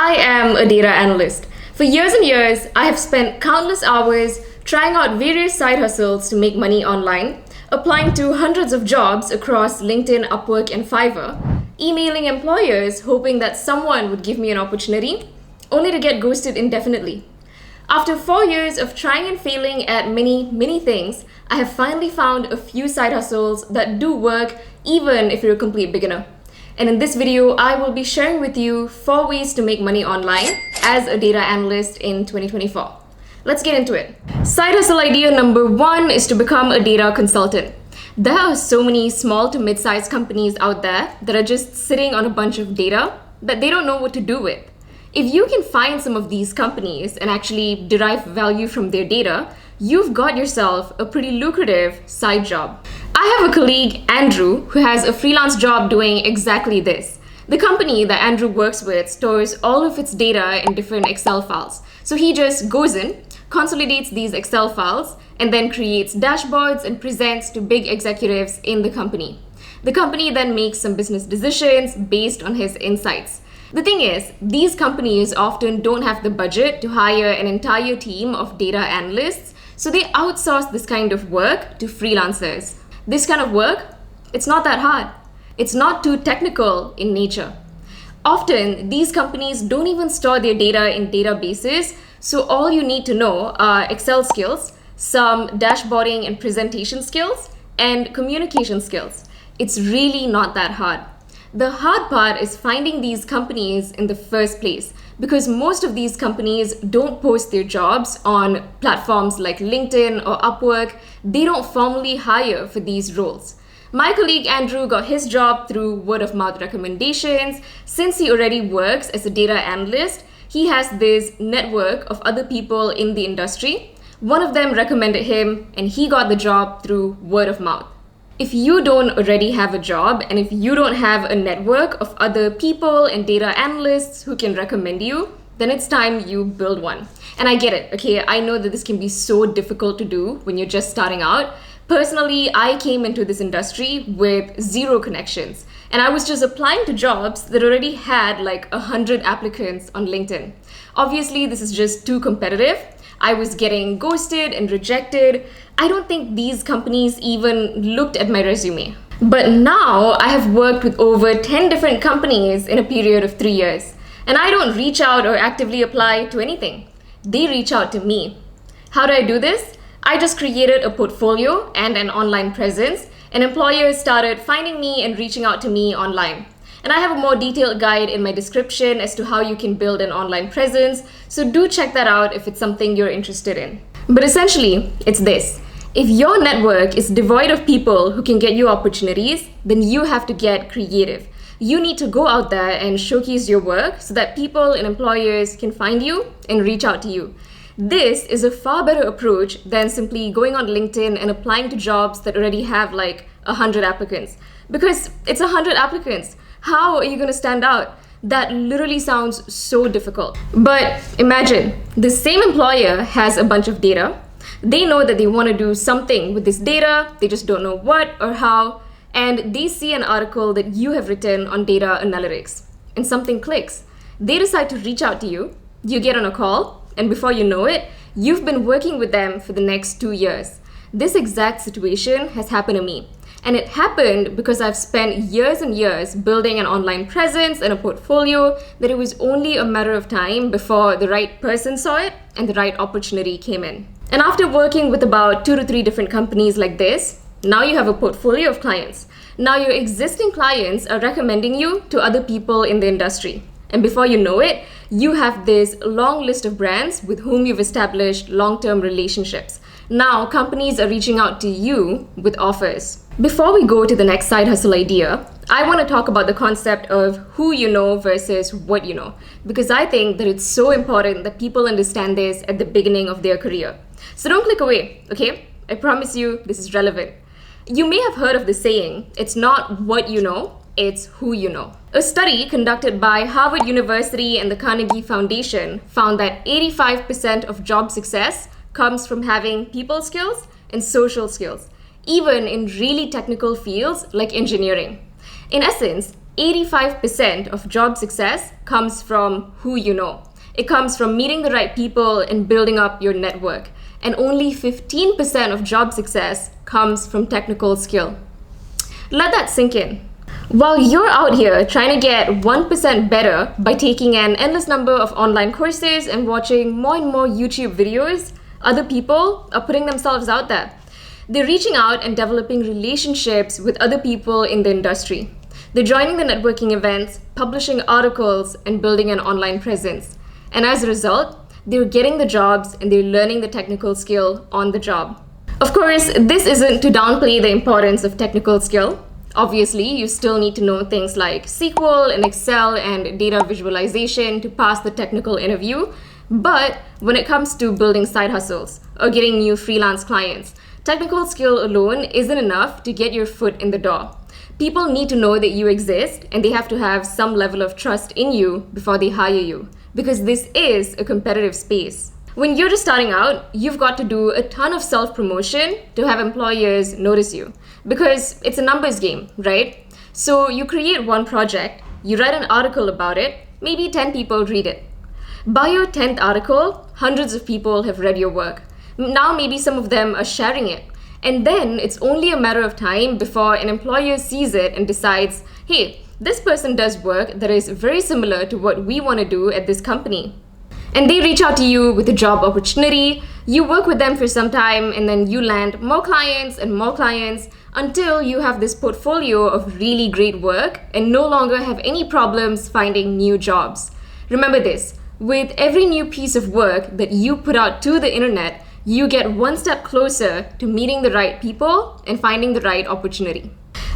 I am a data analyst. For years and years, I have spent countless hours trying out various side hustles to make money online, applying to hundreds of jobs across LinkedIn, Upwork, and Fiverr, emailing employers hoping that someone would give me an opportunity, only to get ghosted indefinitely. After 4 years of trying and failing at many things, I have finally found a few side hustles that do work even if you're a complete beginner. And in this video, I will be sharing with you 4 ways to make money online as a data analyst in 2024. Let's get into it. Side hustle idea number 1 is to become a data consultant. There are so many small to mid-sized companies out there that are just sitting on a bunch of data that they don't know what to do with. If you can find some of these companies and actually derive value from their data, you've got yourself a pretty lucrative side job. I have a colleague, Andrew, who has a freelance job doing exactly this. The company that Andrew works with stores all of its data in different Excel files. So he just goes in, consolidates these Excel files, and then creates dashboards and presents to big executives in the company. The company then makes some business decisions based on his insights. The thing is, these companies often don't have the budget to hire an entire team of data analysts, so they outsource this kind of work to freelancers. This kind of work, it's not that hard. It's not too technical in nature. Often, these companies don't even store their data in databases, so all you need to know are Excel skills, some dashboarding and presentation skills, and communication skills. It's really not that hard. The hard part is finding these companies in the first place, because most of these companies don't post their jobs on platforms like LinkedIn or Upwork. They don't formally hire for these roles. My colleague Andrew got his job through word of mouth recommendations. Since he already works as a data analyst, he has this network of other people in the industry. One of them recommended him, and he got the job through word of mouth. If you don't already have a job, and if you don't have a network of other people and data analysts who can recommend you, then it's time you build one. And I get it, okay? I know that this can be so difficult to do when you're just starting out. Personally, I came into this industry with 0 connections, and I was just applying to jobs that already had like 100 applicants on LinkedIn. Obviously, this is just too competitive. I was getting ghosted and rejected. I don't think these companies even looked at my resume. But now I have worked with over 10 different companies in a period of 3 years. And I don't reach out or actively apply to anything. They reach out to me. How do I do this? I just created a portfolio and an online presence, and employers started finding me and reaching out to me online. And I have a more detailed guide in my description as to how you can build an online presence, so do check that out if it's something you're interested in. But essentially, it's this. If your network is devoid of people who can get you opportunities, then you have to get creative. You need to go out there and showcase your work so that people and employers can find you and reach out to you. This is a far better approach than simply going on LinkedIn and applying to jobs that already have like 100 applicants. Because it's 100 applicants. How are you going to stand out? That literally sounds so difficult. But imagine, the same employer has a bunch of data. They know that they want to do something with this data. They just don't know what or how. And they see an article that you have written on data analytics. And something clicks. They decide to reach out to you. You get on a call. And before you know it, you've been working with them for the next 2 years. This exact situation has happened to me. And it happened because I've spent years and years building an online presence and a portfolio that it was only a matter of time before the right person saw it and the right opportunity came in. And after working with about 2 to 3 different companies like this, now you have a portfolio of clients. Now your existing clients are recommending you to other people in the industry. And before you know it, you have this long list of brands with whom you've established long-term relationships. Now companies are reaching out to you with offers. Before we go to the next side hustle idea, I want to talk about the concept of who you know versus what you know, because I think that it's so important that people understand this at the beginning of their career. So don't click away, okay? I promise you this is relevant. You may have heard of the saying, it's not what you know, it's who you know. A study conducted by Harvard University and the Carnegie Foundation found that 85% of job success comes from having people skills and social skills, even in really technical fields like engineering. In essence, 85% of job success comes from who you know. It comes from meeting the right people and building up your network. And only 15% of job success comes from technical skill. Let that sink in. While you're out here trying to get 1% better by taking an endless number of online courses and watching more and more YouTube videos, other people are putting themselves out there. They're reaching out and developing relationships with other people in the industry. They're joining the networking events, publishing articles, and building an online presence. And as a result, they're getting the jobs and they're learning the technical skill on the job. Of course, this isn't to downplay the importance of technical skill. Obviously, you still need to know things like SQL and Excel and data visualization to pass the technical interview. But when it comes to building side hustles or getting new freelance clients, technical skill alone isn't enough to get your foot in the door. People need to know that you exist and they have to have some level of trust in you before they hire you, because this is a competitive space. When you're just starting out, you've got to do a ton of self-promotion to have employers notice you, because it's a numbers game, right? So you create one project, you write an article about it, maybe 10 people read it. By your 10th article, hundreds of people have read your work. Now maybe some of them are sharing it. And then it's only a matter of time before an employer sees it and decides, hey, this person does work that is very similar to what we want to do at this company. And they reach out to you with a job opportunity, you work with them for some time, and then you land more clients and more clients until you have this portfolio of really great work and no longer have any problems finding new jobs. Remember this, with every new piece of work that you put out to the internet, you get one step closer to meeting the right people and finding the right opportunity.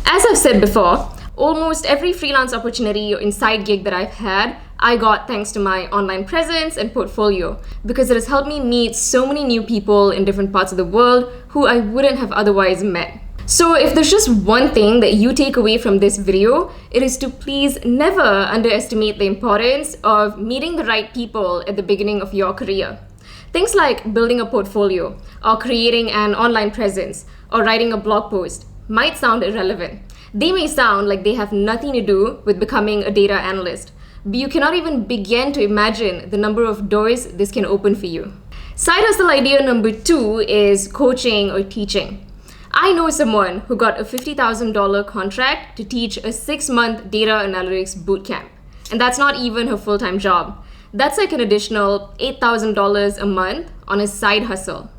As I've said before, almost every freelance opportunity or inside gig that I've had, I got thanks to my online presence and portfolio, because it has helped me meet so many new people in different parts of the world who I wouldn't have otherwise met. So if there's just one thing that you take away from this video, it is to please never underestimate the importance of meeting the right people at the beginning of your career. Things like building a portfolio, or creating an online presence, or writing a blog post might sound irrelevant. They may sound like they have nothing to do with becoming a data analyst, but you cannot even begin to imagine the number of doors this can open for you. Side hustle idea number 2 is coaching or teaching. I know someone who got a $50,000 contract to teach a 6-month data analytics bootcamp. And that's not even her full-time job. That's like an additional $8,000 a month on a side hustle.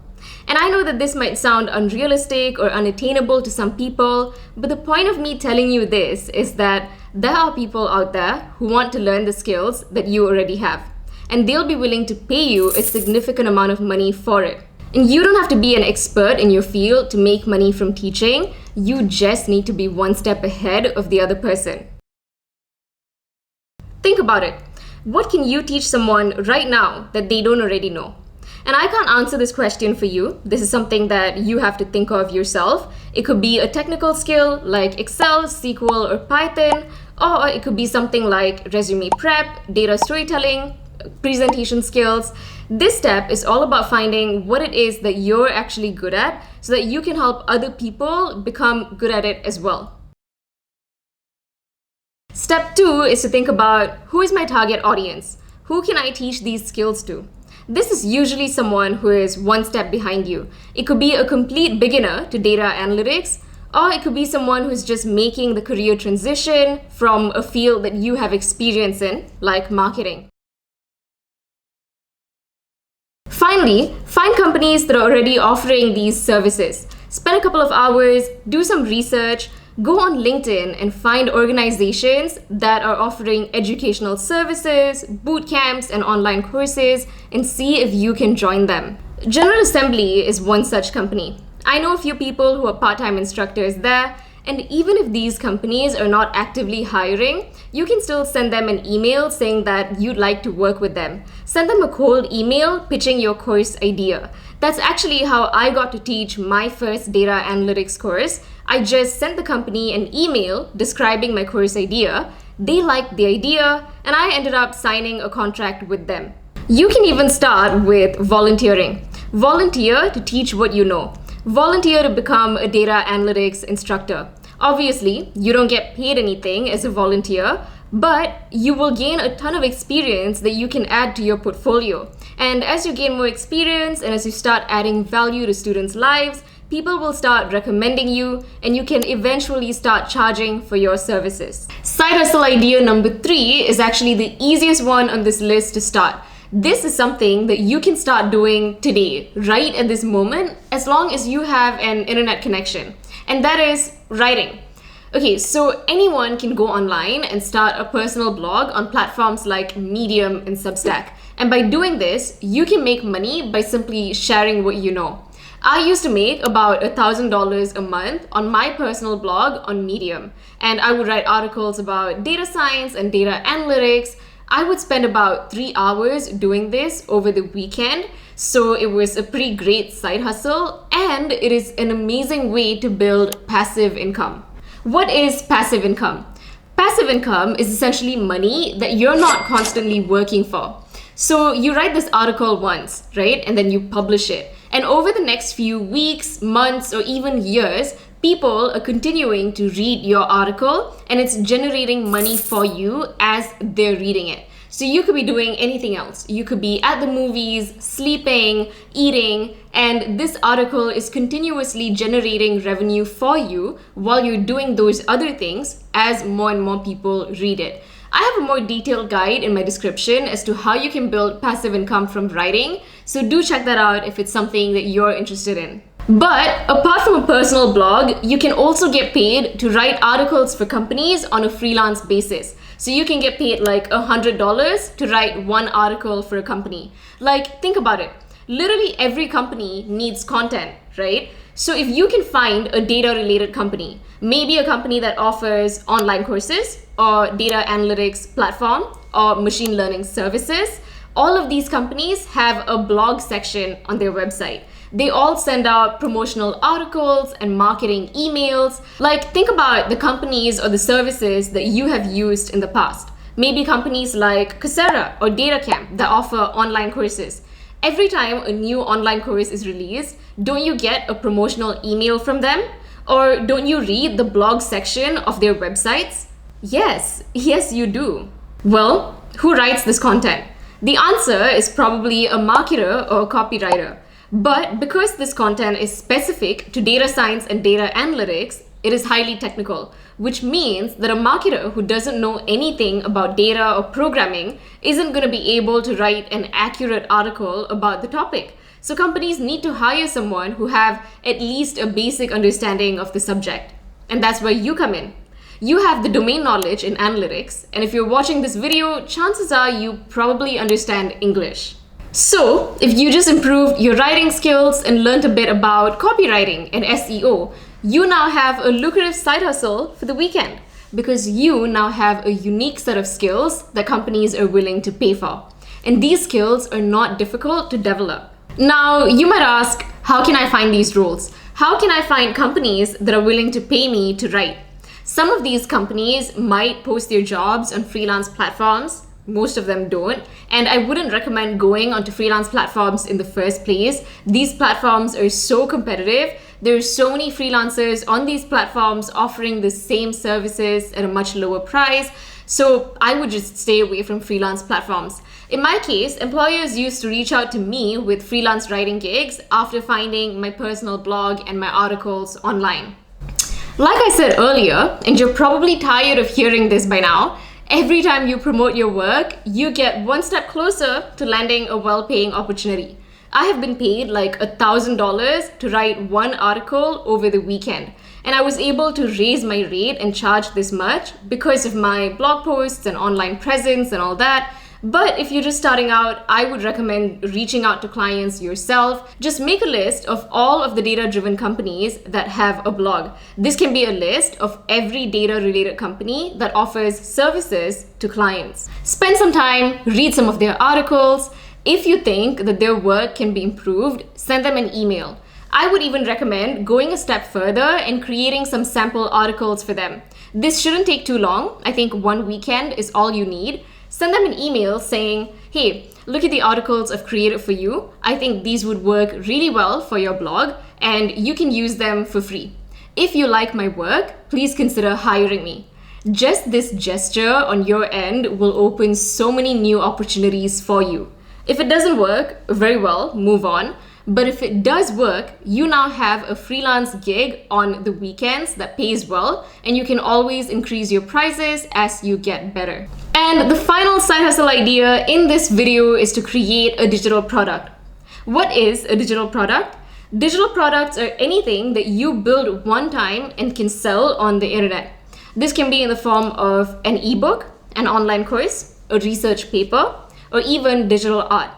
And I know that this might sound unrealistic or unattainable to some people, but the point of me telling you this is that there are people out there who want to learn the skills that you already have, and they'll be willing to pay you a significant amount of money for it. And you don't have to be an expert in your field to make money from teaching. You just need to be one step ahead of the other person. Think about it. What can you teach someone right now that they don't already know? And I can't answer this question for you. This is something that you have to think of yourself. It could be a technical skill like Excel, SQL, or Python, or it could be something like resume prep, data storytelling, presentation skills. This step is all about finding what it is that you're actually good at so that you can help other people become good at it as well. Step 2 is to think about, who is my target audience? Who can I teach these skills to? This is usually someone who is one step behind you. It could be a complete beginner to data analytics, or it could be someone who's just making the career transition from a field that you have experience in, like marketing. Finally, find companies that are already offering these services. Spend a couple of hours, do some research, go on LinkedIn and find organizations that are offering educational services, boot camps, and online courses, and see if you can join them. General Assembly is one such company. I know a few people who are part-time instructors there, and even if these companies are not actively hiring, you can still send them an email saying that you'd like to work with them. Send them a cold email pitching your course idea. That's actually how I got to teach my first data analytics course. I just sent the company an email describing my course idea. They liked the idea, and I ended up signing a contract with them. You can even start with volunteering. Volunteer to teach what you know. Volunteer to become a data analytics instructor. Obviously, you don't get paid anything as a volunteer, but you will gain a ton of experience that you can add to your portfolio. And as you gain more experience and as you start adding value to students' lives, people will start recommending you and you can eventually start charging for your services. Side hustle idea number 3 is actually the easiest one on this list to start. This is something that you can start doing today, right at this moment, as long as you have an internet connection. And that is writing. Okay, so anyone can go online and start a personal blog on platforms like Medium and Substack. And by doing this, you can make money by simply sharing what you know. I used to make about $1,000 a month on my personal blog on Medium. And I would write articles about data science and data analytics. I would spend about 3 hours doing this over the weekend. So it was a pretty great side hustle, and it is an amazing way to build passive income. What is passive income? Passive income is essentially money that you're not constantly working for. So you write this article once, right? And then you publish it. And over the next few weeks, months, or even years, people are continuing to read your article and it's generating money for you as they're reading it. So you could be doing anything else. You could be at the movies, sleeping, eating, and this article is continuously generating revenue for you while you're doing those other things as more and more people read it. I have a more detailed guide in my description as to how you can build passive income from writing, so do check that out if it's something that you're interested in. But apart from a personal blog, you can also get paid to write articles for companies on a freelance basis. So you can get paid like $100 to write one article for a company. Like, think about it. Literally every company needs content, right? So if you can find a data-related company, maybe a company that offers online courses or data analytics platform or machine learning services, all of these companies have a blog section on their website. They all send out promotional articles and marketing emails. Like, think about the companies or the services that you have used in the past. Maybe companies like Coursera or DataCamp that offer online courses. Every time a new online course is released, don't you get a promotional email from them? Or don't you read the blog section of their websites? Yes, you do. Well, who writes this content? The answer is probably a marketer or a copywriter. But because this content is specific to data science and data analytics, it is highly technical, which means that a marketer who doesn't know anything about data or programming isn't going to be able to write an accurate article about the topic. So companies need to hire someone who have at least a basic understanding of the subject. And that's where you come in. You have the domain knowledge in analytics, and if you're watching this video, chances are you probably understand English. So, if you just improved your writing skills and learned a bit about copywriting and SEO, you now have a lucrative side hustle for the weekend because you now have a unique set of skills that companies are willing to pay for. And these skills are not difficult to develop. Now, you might ask, how can I find these roles? How can I find companies that are willing to pay me to write? Some of these companies might post their jobs on freelance platforms. Most of them don't. And I wouldn't recommend going onto freelance platforms in the first place. These platforms are so competitive. There's so many freelancers on these platforms offering the same services at a much lower price. So I would just stay away from freelance platforms. In my case, employers used to reach out to me with freelance writing gigs after finding my personal blog and my articles online. Like I said earlier, and you're probably tired of hearing this by now, every time you promote your work, you get one step closer to landing a well-paying opportunity. I have been paid like $1,000 to write one article over the weekend. And I was able to raise my rate and charge this much because of my blog posts and online presence and all that. But if you're just starting out, I would recommend reaching out to clients yourself. Just make a list of all of the data-driven companies that have a blog. This can be a list of every data-related company that offers services to clients. Spend some time, read some of their articles. If you think that their work can be improved, send them an email. I would even recommend going a step further and creating some sample articles for them. This shouldn't take too long. I think one weekend is all you need. Send them an email saying, hey, look at the articles I've created for you. I think these would work really well for your blog and you can use them for free. If you like my work, please consider hiring me. Just this gesture on your end will open so many new opportunities for you. If it doesn't work, very well, move on. But if it does work, you now have a freelance gig on the weekends that pays well, and you can always increase your prices as you get better. And the final side hustle idea in this video is to create a digital product. What is a digital product? Digital products are anything that you build one time and can sell on the internet. This can be in the form of an ebook, an online course, a research paper, or even digital art.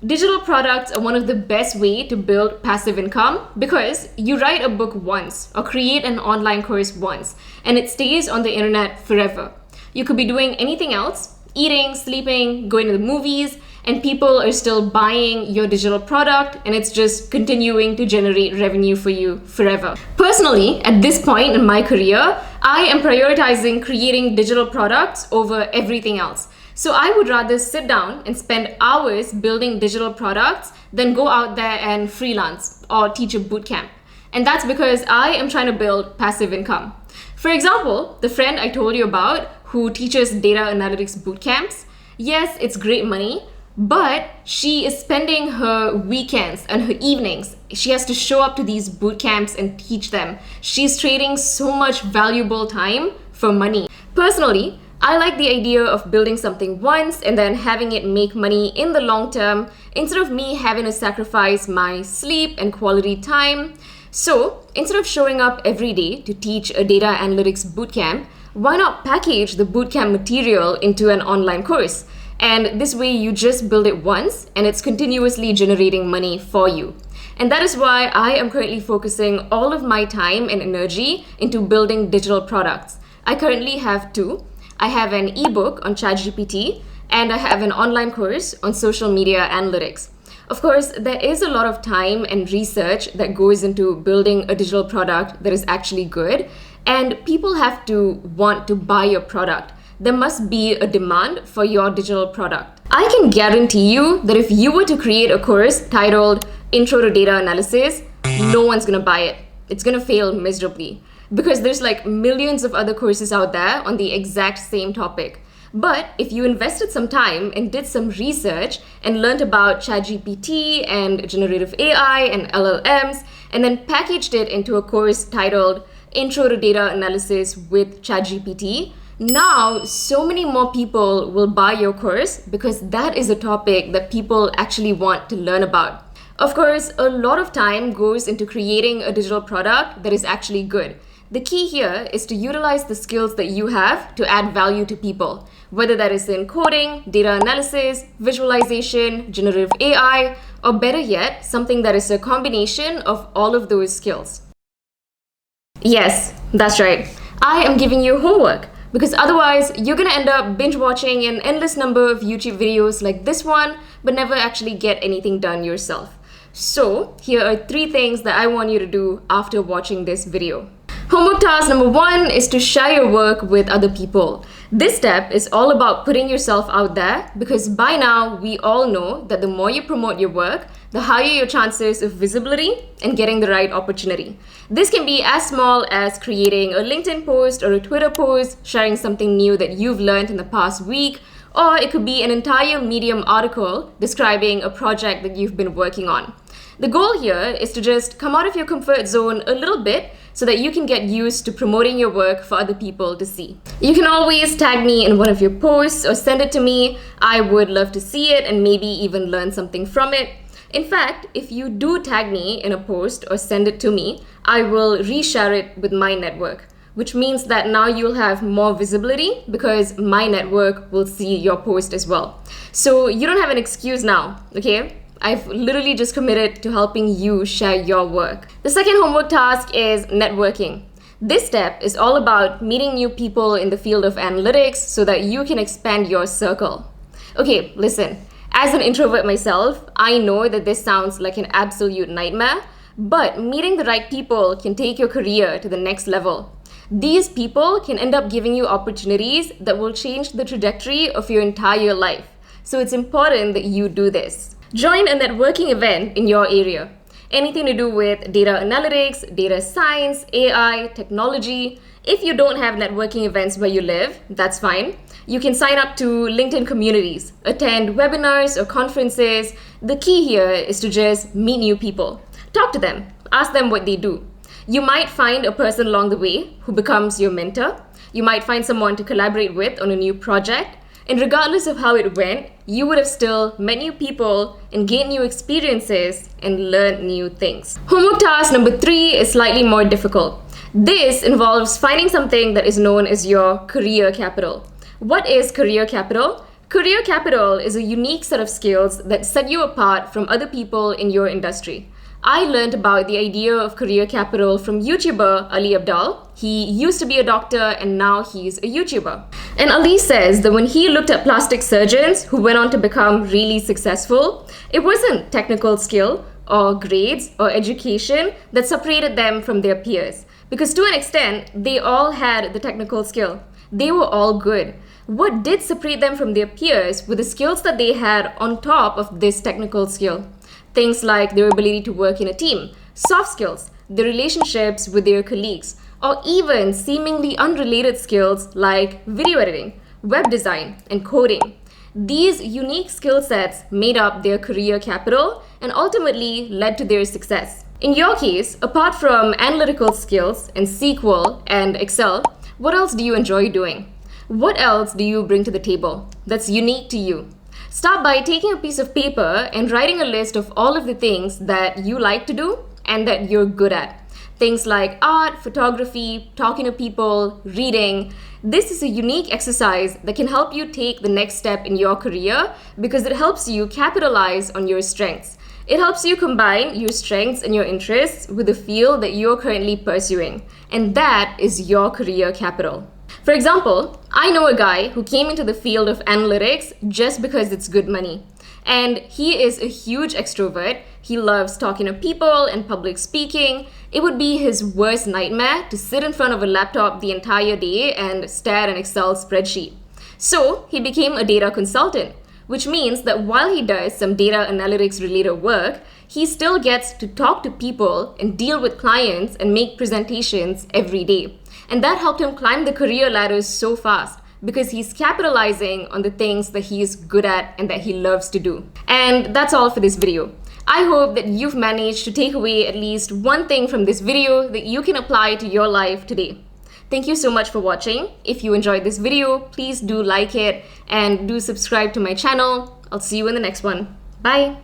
Digital products are one of the best ways to build passive income because you write a book once or create an online course once and it stays on the internet forever. You could be doing anything else, eating, sleeping, going to the movies, and people are still buying your digital product and it's just continuing to generate revenue for you forever. Personally, at this point in my career, I am prioritizing creating digital products over everything else. So I would rather sit down and spend hours building digital products than go out there and freelance or teach a bootcamp. And that's because I am trying to build passive income. For example, the friend I told you about who teaches data analytics bootcamps, yes, it's great money, but she is spending her weekends and her evenings. She has to show up to these boot camps and teach them. She's trading so much valuable time for money. Personally, I like the idea of building something once and then having it make money in the long term instead of me having to sacrifice my sleep and quality time. So instead of showing up every day to teach a data analytics bootcamp, why not package the bootcamp material into an online course? And this way you just build it once and it's continuously generating money for you. And that is why I am currently focusing all of my time and energy into building digital products. I currently have two. I have an ebook on ChatGPT and I have an online course on social media analytics. Of course, there is a lot of time and research that goes into building a digital product that is actually good, and people have to want to buy your product. There must be a demand for your digital product. I can guarantee you that if you were to create a course titled Intro to Data Analysis, no one's gonna buy it. It's gonna fail miserably because there's like millions of other courses out there on the exact same topic. But if you invested some time and did some research and learned about ChatGPT and generative AI and LLMs and then packaged it into a course titled Intro to Data Analysis with ChatGPT, now so many more people will buy your course because that is a topic that people actually want to learn about. Of course, a lot of time goes into creating a digital product that is actually good. The key here is to utilize the skills that you have to add value to people, whether that is in coding, data analysis, visualization, generative AI, or better yet, something that is a combination of all of those skills. Yes, that's right. I am giving you homework because otherwise you're gonna end up binge watching an endless number of YouTube videos like this one, but never actually get anything done yourself. So here are 3 things that I want you to do after watching this video. Homework task number 1 is to share your work with other people. This step is all about putting yourself out there because by now we all know that the more you promote your work, the higher your chances of visibility and getting the right opportunity. This can be as small as creating a LinkedIn post or a Twitter post, sharing something new that you've learned in the past week, or it could be an entire Medium article describing a project that you've been working on. The goal here is to just come out of your comfort zone a little bit so that you can get used to promoting your work for other people to see. You can always tag me in one of your posts or send it to me. I would love to see it and maybe even learn something from it. In fact, if you do tag me in a post or send it to me, I will reshare it with my network, which means that now you'll have more visibility because my network will see your post as well. So you don't have an excuse now, okay? I've literally just committed to helping you share your work. The second homework task is networking. This step is all about meeting new people in the field of analytics so that you can expand your circle. Okay, listen, as an introvert myself, I know that this sounds like an absolute nightmare, but meeting the right people can take your career to the next level. These people can end up giving you opportunities that will change the trajectory of your entire life. So it's important that you do this. Join a networking event in your area. anything to do with data analytics, data science, AI, technology. If you don't have networking events where you live, that's fine. You can sign up to LinkedIn communities, attend webinars or conferences. The key here is to just meet new people. Talk to them, ask them what they do. You might find a person along the way who becomes your mentor. You might find someone to collaborate with on a new project. And regardless of how it went, you would have still met new people and gained new experiences and learned new things. Homework task number 3 is slightly more difficult. This involves finding something that is known as your career capital. What is career capital? Career capital is a unique set of skills that set you apart from other people in your industry. I learned about the idea of career capital from YouTuber Ali Abdaal. He used to be a doctor and now he's a YouTuber. And Ali says that when he looked at plastic surgeons who went on to become really successful, it wasn't technical skill or grades or education that separated them from their peers. Because to an extent, they all had the technical skill. They were all good. What did separate them from their peers were the skills that they had on top of this technical skill. Things like their ability to work in a team, soft skills, their relationships with their colleagues, or even seemingly unrelated skills like video editing, web design, and coding. These unique skill sets made up their career capital and ultimately led to their success. In your case, apart from analytical skills and SQL and Excel, what else do you enjoy doing? What else do you bring to the table that's unique to you? Start by taking a piece of paper and writing a list of all of the things that you like to do and that you're good at. Things like art, photography, talking to people, reading. This is a unique exercise that can help you take the next step in your career because it helps you capitalize on your strengths. It helps you combine your strengths and your interests with the field that you're currently pursuing. And that is your career capital. For example, I know a guy who came into the field of analytics just because it's good money. And he is a huge extrovert. He loves talking to people and public speaking. It would be his worst nightmare to sit in front of a laptop the entire day and stare at an Excel spreadsheet. So he became a data consultant, which means that while he does some data analytics related work, he still gets to talk to people and deal with clients and make presentations every day. And that helped him climb the career ladder so fast because he's capitalizing on the things that he's good at and that he loves to do. And that's all for this video. I hope that you've managed to take away at least one thing from this video that you can apply to your life today. Thank you so much for watching. If you enjoyed this video, please do like it and do subscribe to my channel. I'll see you in the next one. Bye.